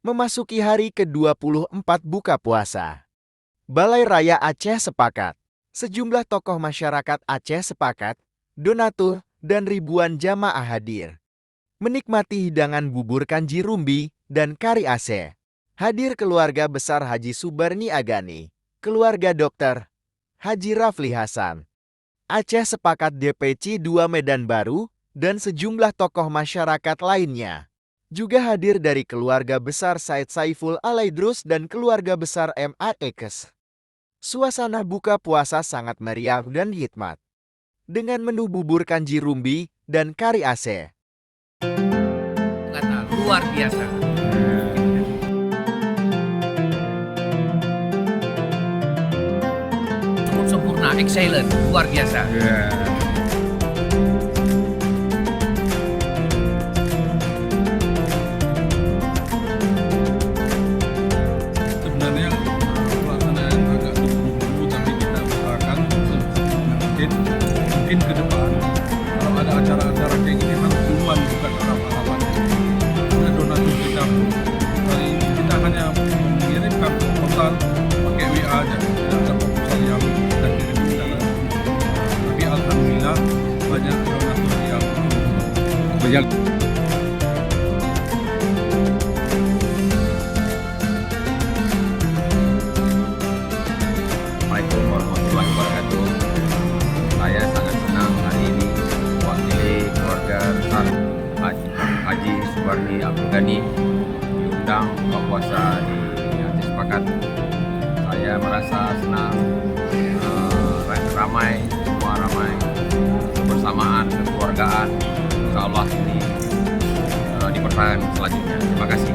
Memasuki hari ke-24 buka puasa. Balai Raya Aceh sepakat. Sejumlah tokoh masyarakat Aceh sepakat, donatur, dan ribuan jamaah hadir. Menikmati hidangan bubur kanji rumbi dan kari Aceh. Hadir keluarga besar Haji Subarni Agani, keluarga dokter Haji Rafli Hasan. Aceh sepakat DPC 2 Medan Baru, dan sejumlah tokoh masyarakat lainnya. Juga hadir dari keluarga besar Said Saiful Alaidrus dan keluarga besar M.A. Ekes. Suasana buka puasa sangat meriah dan hikmat. Dengan menu bubur kanji rumbi dan kari Aceh. Kata luar biasa. Cukup sempurna, excellent, luar biasa. Sebenarnya pelaksanaan agak terburu-buru, tapi kita usahakan mungkin ke depan kalau ada acara-acara kayak gini harus duluan bukan harapan-harapan. Karena donatur kita pun kali ini kita hanya mengirimkan proposal pakai WA aja, tidak ada proposal yang kita kirim secara tapi alhamdulillah banyak donatur yang banyak. Assalamualaikum warahmatullahi wabarakatuh. Saya sangat senang hari ini mewakili keluarga besar Haji Subarni Abdul Ghani diundang buka puasa di Aceh Sepakat. Saya merasa senang, ramai, semua ramai, kebersamaan, kekeluargaan. Insya Allah ini dipertahankan selanjutnya. Terima kasih.